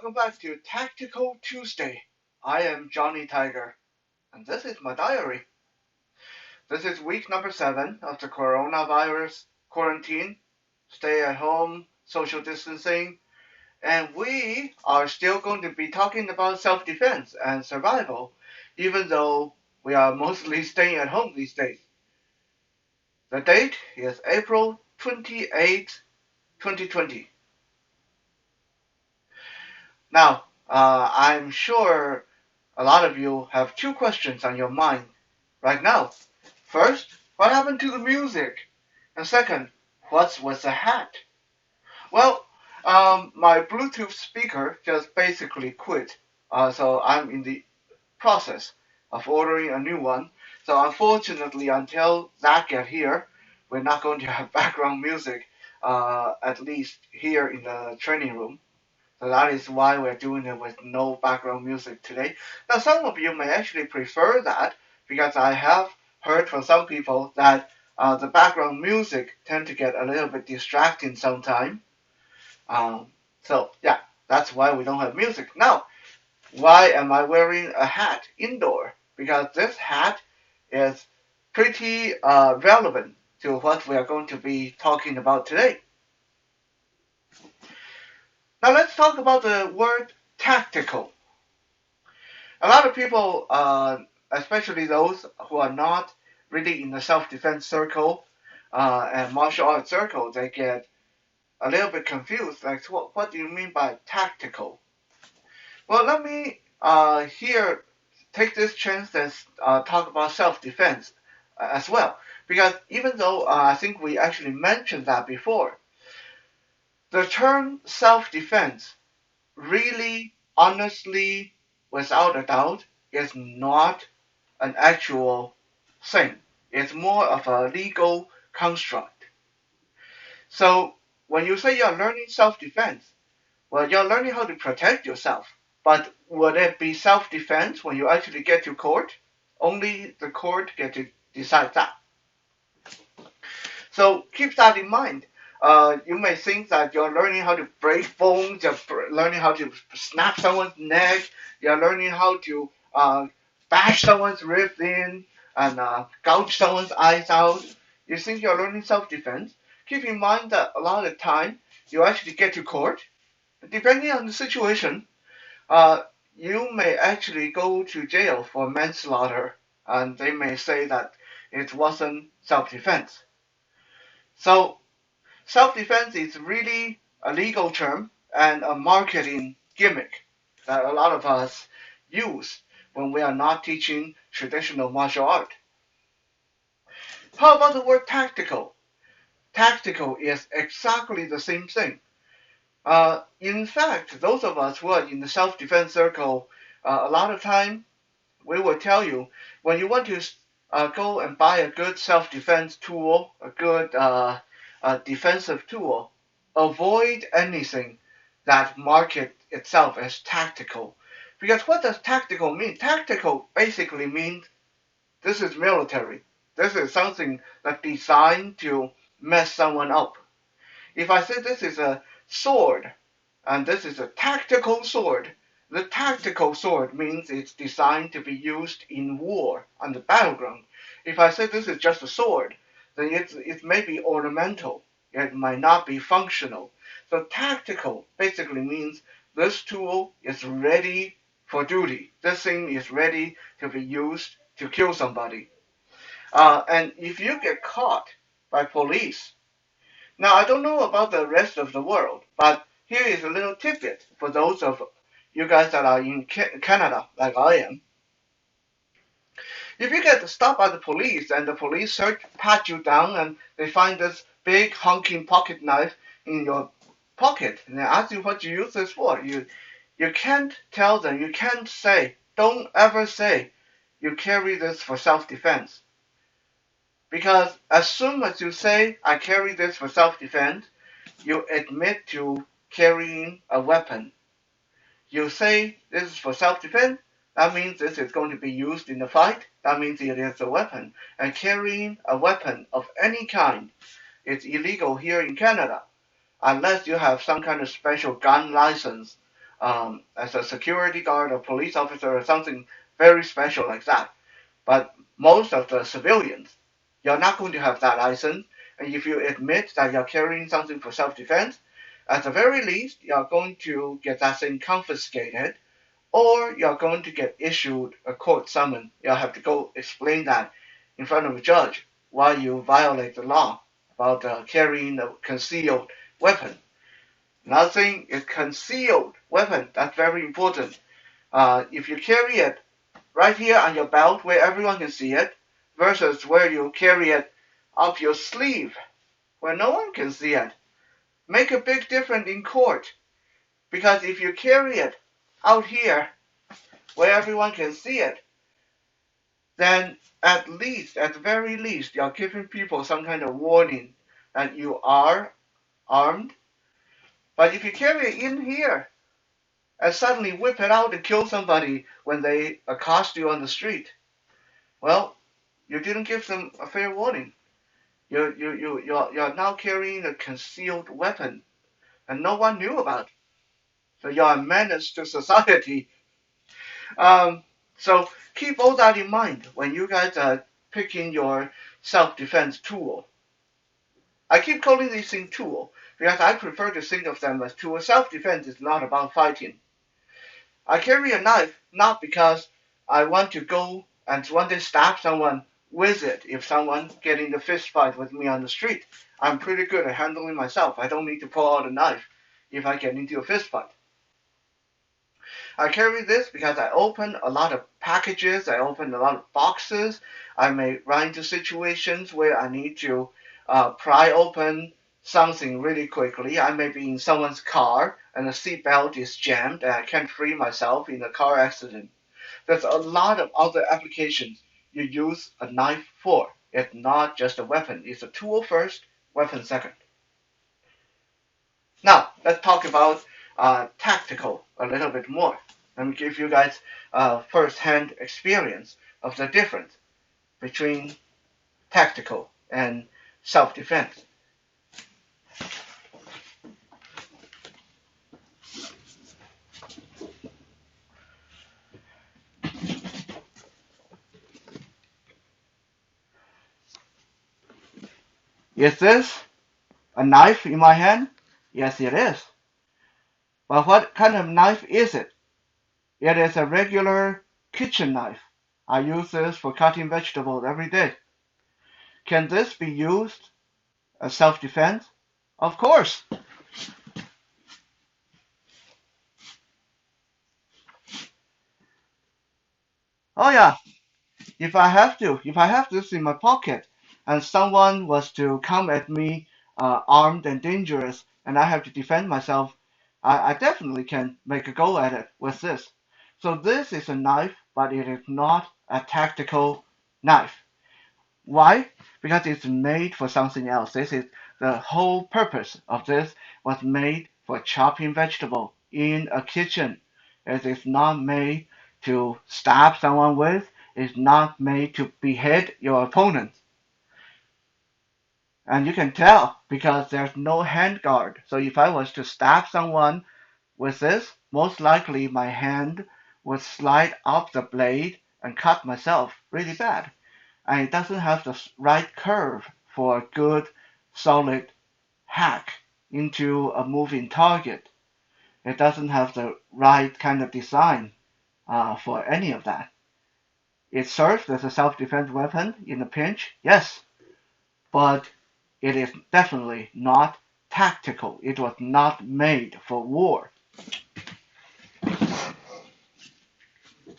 welcome back to Tactical Tuesday. I am Johnny Tiger, and this is my diary. This is week number 7 of the coronavirus quarantine, stay at home, social distancing, and we are still going to be talking about self defense and survival, even though we are mostly staying at home these days. The date is April 28, 2020. Now, I'm sure a lot of you have two questions on your mind right now. First, what happened to the music? And second, what's with the hat? Well, my Bluetooth speaker just basically quit. So I'm in the process of ordering a new one. So unfortunately, until that get here, we're not going to have background music, at least here in the training room. So that is why we're doing it with no background music today. Now, some of you may actually prefer that because I have heard from some people that the background music tend to get a little bit distracting sometimes. So yeah, that's why we don't have music. Now, why am I wearing a hat indoor? Because this hat is pretty relevant to what we are going to be talking about today. Now let's talk about the word tactical. A lot of people, especially those who are not really in the self-defense circle and martial arts circle, they get a little bit confused. Like, what do you mean by tactical? Well, let me here take this chance and talk about self-defense as well. Because even though I think we actually mentioned that before, the term self-defense really, honestly, without a doubt, is not an actual thing. It's more of a legal construct. So when you say you're learning self-defense, well, you're learning how to protect yourself. But would it be self-defense when you actually get to court? Only the court get to decide that. So keep that in mind. You may think that you're learning how to break bones, you're learning how to snap someone's neck, you're learning how to bash someone's ribs in and gouge someone's eyes out. You think you're learning self-defense. Keep in mind that a lot of the time you actually get to court. Depending on the situation, uh, you may actually go to jail for manslaughter, and they may say that it wasn't self-defense. So self-defense is really a legal term and a marketing gimmick that a lot of us use when we are not teaching traditional martial art. How about the word tactical? Tactical is exactly the same thing. In fact, those of us who are in the self-defense circle, a lot of time we will tell you when you want to go and buy a good self-defense tool, a good defensive tool, avoid anything that market itself as tactical. Because what does tactical mean? Tactical basically means this is military. This is something that's designed to mess someone up. If I say this is a sword and this is a tactical sword, the tactical sword means it's designed to be used in war on the battleground. If I say this is just a sword, then it may be ornamental. It might not be functional. So tactical basically means this tool is ready for duty. This thing is ready to be used to kill somebody. And if you get caught by police, now I don't know about the rest of the world, but here is a little tidbit for those of you guys that are in Canada, like I am. If you get stopped by the police and the police pat you down and they find this big honking pocket knife in your pocket and they ask you what you use this for, you can't tell them, you can't say, don't ever say you carry this for self-defense. Because as soon as you say, I carry this for self-defense, you admit to carrying a weapon. You say this is for self-defense, that means this is going to be used in the fight, that means it is a weapon. And carrying a weapon of any kind is illegal here in Canada, unless you have some kind of special gun license as a security guard or police officer or something very special like that. But most of the civilians, you're not going to have that license. And if you admit that you're carrying something for self-defense, at the very least, you're going to get that thing confiscated, or you're going to get issued a court summons. You'll have to go explain that in front of a judge why you violate the law about carrying a concealed weapon. Another thing is concealed weapon. That's very important. If you carry it right here on your belt where everyone can see it, versus where you carry it up your sleeve where no one can see it, make a big difference in court. Because if you carry it out here where everyone can see it, then at the very least, you're giving people some kind of warning that you are armed. But if you carry it in here and suddenly whip it out and kill somebody when they accost you on the street, well, you didn't give them a fair warning. You're now carrying a concealed weapon, and no one knew about it. So you're a menace to society. So keep all that in mind when you guys are picking your self-defense tool. I keep calling these things tool because I prefer to think of them as tools. Self-defense is not about fighting. I carry a knife not because I want to go and one day stab someone with it if someone getting the fist fight with me on the street. I'm pretty good at handling myself. I don't need to pull out a knife if I get into a fist fight. I carry this because I open a lot of packages, I open a lot of boxes. I may run into situations where I need to pry open something really quickly. I may be in someone's car and the seatbelt is jammed and I can't free myself in a car accident. There's a lot of other applications you use a knife for. It's not just a weapon. It's a tool first, weapon second. Now, let's talk about tactical a little bit more. Let me give you guys first-hand experience of the difference between tactical and self-defense. Is this a knife in my hand? Yes, it is. But what kind of knife is it? It is a regular kitchen knife. I use this for cutting vegetables every day. Can this be used as self-defense? Of course. Oh yeah, if I have this in my pocket and someone was to come at me armed and dangerous and I have to defend myself, I definitely can make a go at it with this. So this is a knife, but it is not a tactical knife. Why? Because it's made for something else. This is the whole purpose of this was made for chopping vegetable in a kitchen. It is not made to stab someone with. It's not made to behead your opponent. And you can tell because there's no hand guard. So if I was to stab someone with this, most likely my hand would slide up the blade and cut myself really bad. And it doesn't have the right curve for a good solid hack into a moving target. It doesn't have the right kind of design for any of that. It serves as a self-defense weapon in a pinch, yes, but it is definitely not tactical. It was not made for war.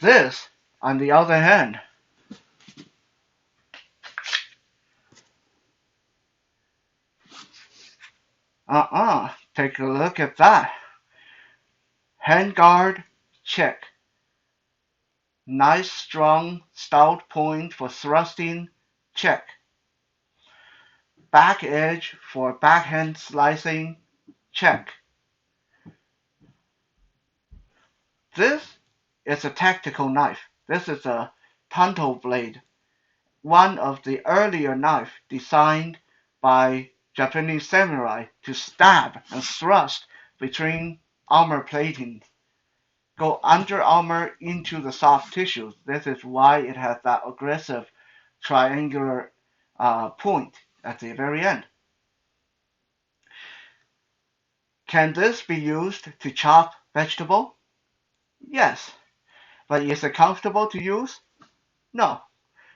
This, on the other hand, take a look at that. Handguard, check. Nice, strong, stout point for thrusting, check. Back edge for backhand slicing, check. This is a tactical knife. This is a Tanto blade, one of the earlier knives designed by Japanese samurai to stab and thrust between armor plating go under armor into the soft tissues. This is why it has that aggressive triangular point at the very end. Can this be used to chop vegetable? Yes. But is it comfortable to use? No,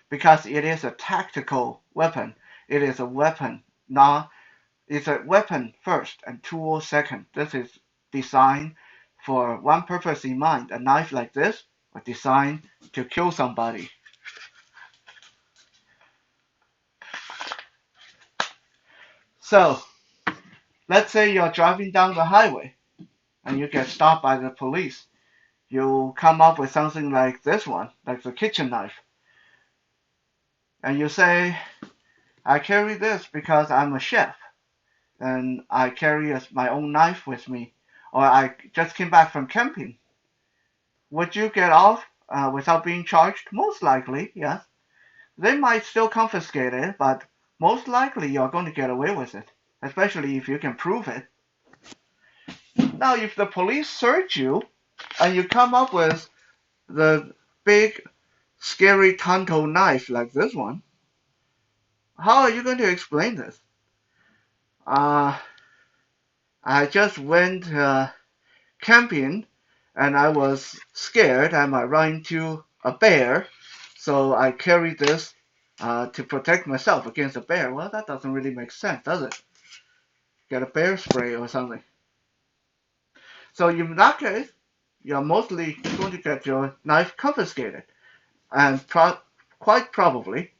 because it is a tactical weapon. It is a weapon, not it's a weapon first and tool second. This is designed for one purpose in mind. A knife like this was designed to kill somebody. So, let's say you're driving down the highway and you get stopped by the police. You come up with something like this one, like the kitchen knife. And you say, I carry this because I'm a chef and I carry my own knife with me. Or I just came back from camping. Would you get off without being charged? Most likely, yes. They might still confiscate it, but most likely you're going to get away with it, especially if you can prove it. Now, if the police search you and you come up with the big, scary Tonto knife like this one, how are you going to explain this? I just went camping and I was scared I might run into a bear, so I carried this to protect myself against a bear. Well, that doesn't really make sense, does it? Get a bear spray or something. So in that case, you're mostly going to get your knife confiscated and quite probably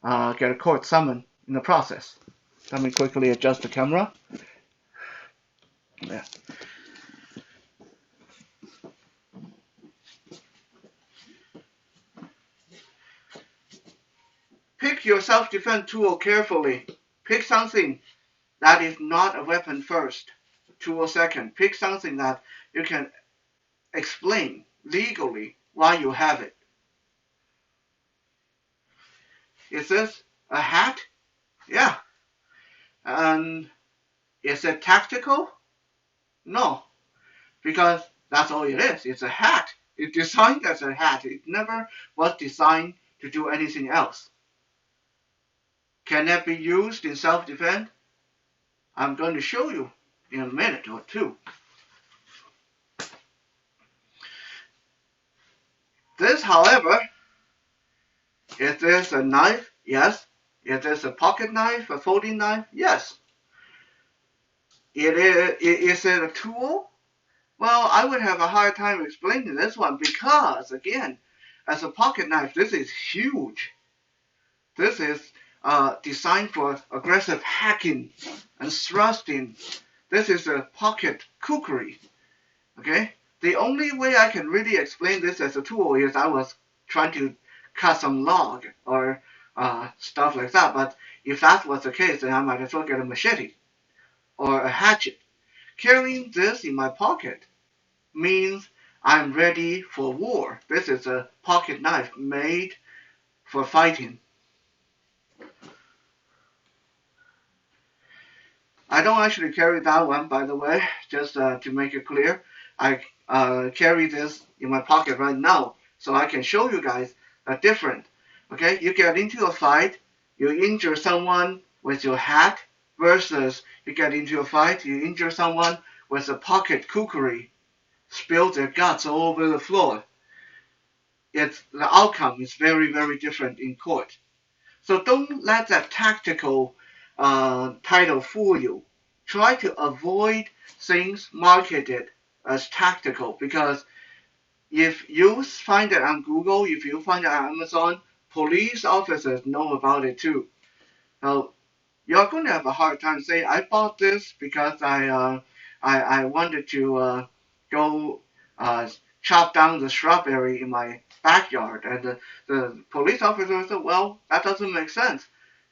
get a court summon in the process. Let me quickly adjust the camera. Yeah. Pick your self-defense tool carefully. Pick something that is not a weapon first. Tool second. Pick something that you can explain legally why you have it. Is this a hat? Yeah. And is it tactical? No, because that's all it is. It's a hat. It's designed as a hat. It never was designed to do anything else. Can that be used in self-defense? I'm going to show you in a minute or two. This, however, is this a knife? Yes. Is this a pocket knife, a folding knife? Yes. Is it a tool? Well, I would have a hard time explaining this one because, again, as a pocket knife, this is huge. This is designed for aggressive hacking and thrusting. This is a pocket kukri. Okay? The only way I can really explain this as a tool is I was trying to cut some log or stuff like that. But if that was the case, then I might as well get a machete or a hatchet. Carrying this in my pocket means I'm ready for war. This is a pocket knife made for fighting. I don't actually carry that one, by the way, just to make it clear. I carry this in my pocket right now, so I can show you guys a different. Okay, you get into a fight, you injure someone with your hat, versus you get into a fight, you injure someone with a pocket kukri, spill their guts all over the floor. The outcome is very, very different in court. So don't let that tactical title fool you. Try to avoid things marketed as tactical, because if you find it on Google, if you find it on Amazon, police officers know about it too. Now, you're going to have a hard time saying, I bought this because I wanted to go chop down the strawberry in my backyard. And the police officer said, well, that doesn't make sense.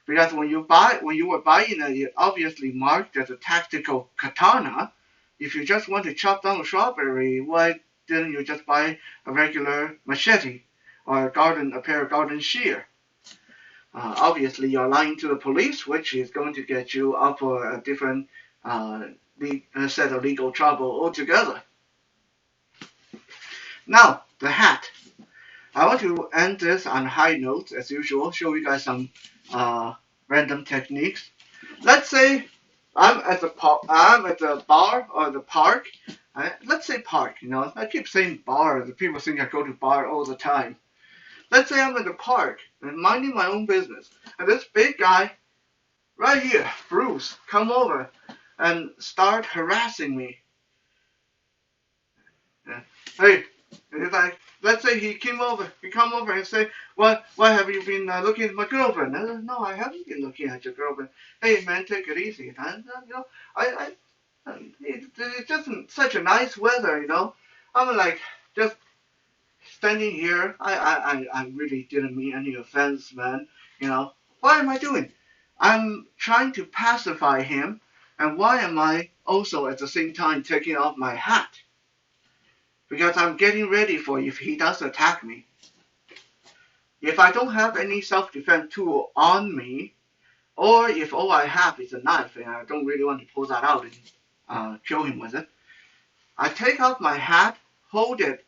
Because when you were buying it, it obviously marked as a tactical katana. If you just want to chop down a strawberry, why didn't you just buy a regular machete or a pair of garden shear? Obviously, you're lying to the police, which is going to get you up for a different set of legal trouble altogether. Now, the hat. I want to end this on high notes as usual, show you guys some random techniques. Let's say I'm at the bar or the park. Let's say park, I keep saying bar. The people think I go to bar all the time. Let's say I'm at the park and minding my own business. And this big guy right here, Bruce, come over and start harassing me. Yeah. Hey, it's like, let's say he come over and say, what have you been looking at my girlfriend? I said, no, I haven't been looking at your girlfriend. Hey, man, take it easy. And, it's just such a nice weather, I'm like, just standing here. I really didn't mean any offense, man. What am I doing? I'm trying to pacify him. And why am I also at the same time taking off my hat? Because I'm getting ready for if he does attack me. If I don't have any self-defense tool on me, or if all I have is a knife and I don't really want to pull that out and kill him with it, I take out my hat, hold it.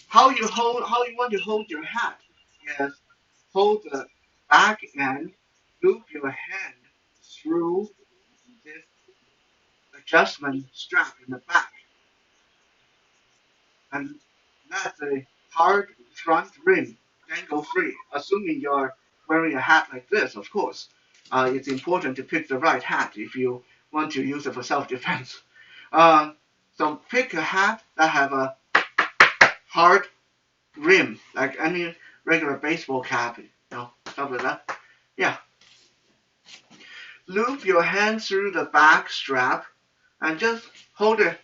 How you want to hold your hat? Yes, hold the back end, loop your hand through this adjustment strap in the back, and that's a hard front rim, dangle free. Assuming you're wearing a hat like this, of course. It's important to pick the right hat if you want to use it for self-defense. So pick a hat that have a hard rim, like any regular baseball cap, stuff like that. Yeah. Loop your hand through the back strap and just hold it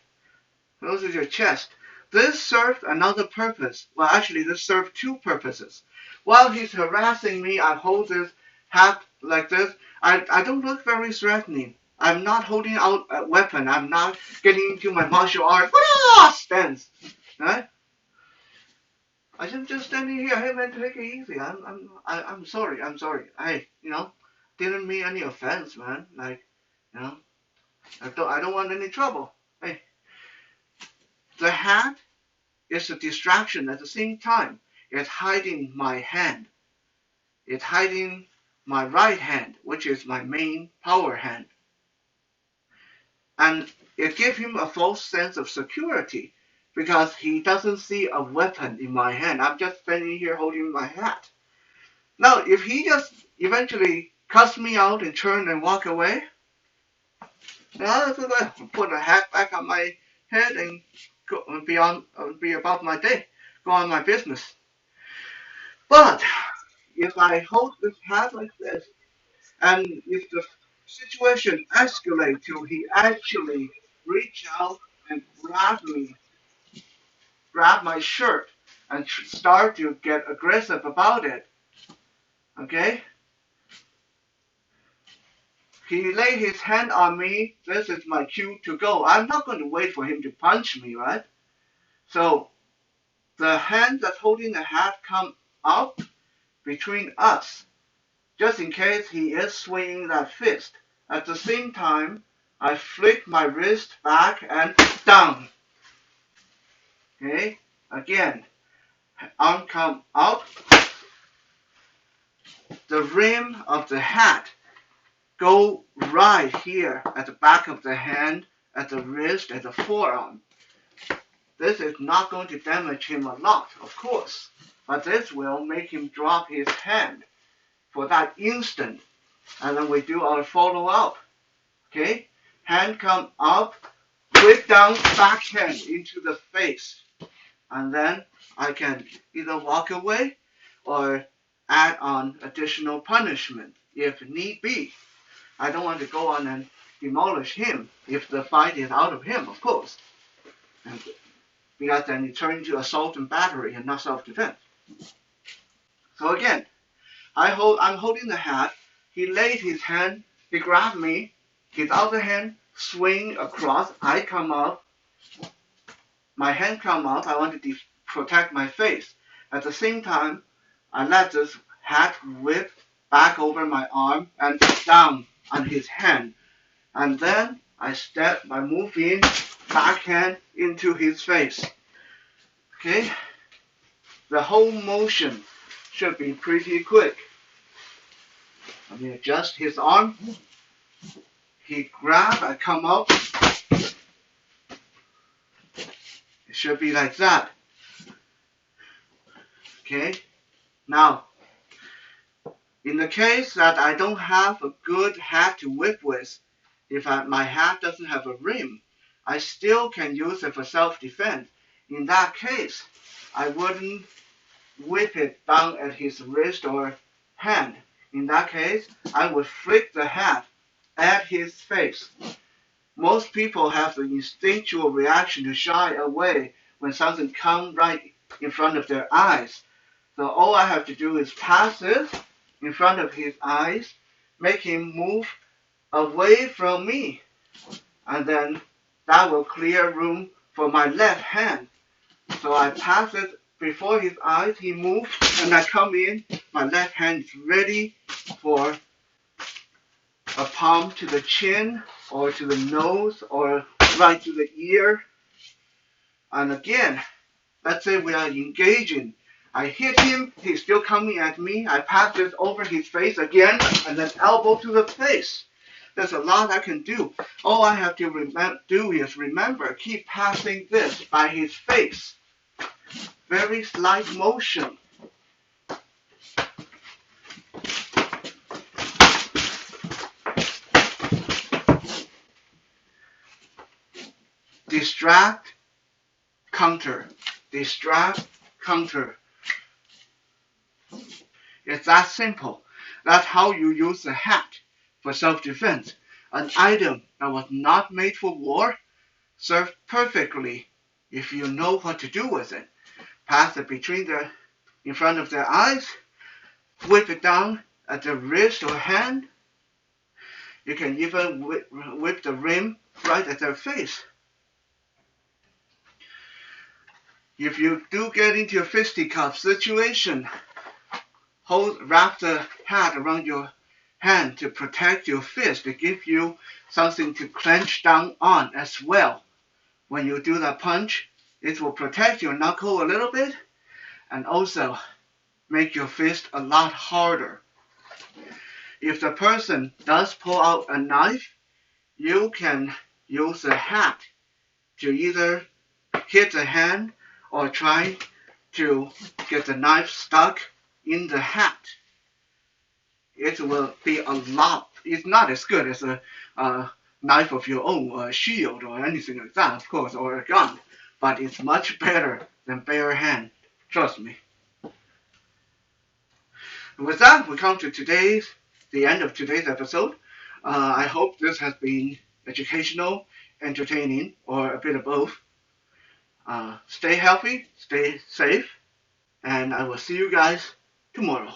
close to your chest. This served another purpose. Well, actually, this served two purposes. While he's harassing me, I hold this hat like this. I don't look very threatening. I'm not holding out a weapon. I'm not getting into my martial arts stance. Right? I'm just standing here. Hey man, take it easy. I'm sorry. I'm sorry. I didn't mean any offense, man. Like, I don't want any trouble. Hey, the hat is a distraction at the same time. It's hiding my hand. It's hiding my right hand, which is my main power hand. And it gives him a false sense of security because he doesn't see a weapon in my hand. I'm just standing here holding my hat. Now, if he just eventually cuts me out and turn and walk away, I'll put the hat back on my head and be about my day, go on my business. But if I hold this hat like this, and if the situation escalates till he actually reach out and grab my shirt, and start to get aggressive about it, okay? He laid his hand on me. This is my cue to go. I'm not going to wait for him to punch me, right? So the hand that's holding the hat come up between us, just in case he is swinging that fist. At the same time, I flick my wrist back and down. Okay? Again, arm come up. The rim of the hat go right here at the back of the hand, at the wrist, at the forearm. This is not going to damage him a lot, of course, but this will make him drop his hand for that instant. And then we do our follow-up. Okay? Hand come up, whip down, backhand into the face. And then I can either walk away or add on additional punishment if need be. I don't want to go on and demolish him if the fight is out of him, of course. And because then it turns into assault and battery and not self-defense. So again, I'm holding the hat. He laid his hand, he grabbed me, his other hand swing across, I come up, my hand come out, I want to protect my face. At the same time, I let this hat whip back over my arm and down on his hand. And then I move in, backhand into his face. Okay, the whole motion should be pretty quick. Let me adjust his arm. He grab and come up. It should be like that. Okay, now in the case that I don't have a good hat to whip with, if my hat doesn't have a rim, I still can use it for self-defense. In that case, I wouldn't whip it down at his wrist or hand. In that case, I would flick the hat at his face. Most people have the instinctual reaction to shy away when something comes right in front of their eyes. So all I have to do is pass it in front of his eyes, make him move away from me, and then that will clear room for my left hand. So I pass it before his eyes, he moves, and I come in, my left hand is ready for a palm to the chin, or to the nose, or right to the ear. And again, let's say we are engaging. I hit him, he's still coming at me, I pass it over his face again, and then elbow to the face. There's a lot I can do. All I have to do is remember, keep passing this by his face. Very slight motion. Distract, counter. Distract, counter. It's that simple. That's how you use the hat for self-defense. An item that was not made for war serves perfectly if you know what to do with it. Pass it in front of their eyes, whip it down at the wrist or hand. You can even whip the rim right at their face. If you do get into a fisticuff situation, wrap the hat around your hand to protect your fist, to give you something to clench down on as well. When you do that punch, it will protect your knuckle a little bit and also make your fist a lot harder. If the person does pull out a knife, you can use the hat to either hit the hand or try to get the knife stuck in the hat. It will be a lot. It's not as good as a knife of your own, or a shield, or anything like that, of course, or a gun. But it's much better than bare hand. Trust me. With that, we come to the end of today's episode. I hope this has been educational, entertaining, or a bit of both. Stay healthy, stay safe, and I will see you guys tomorrow.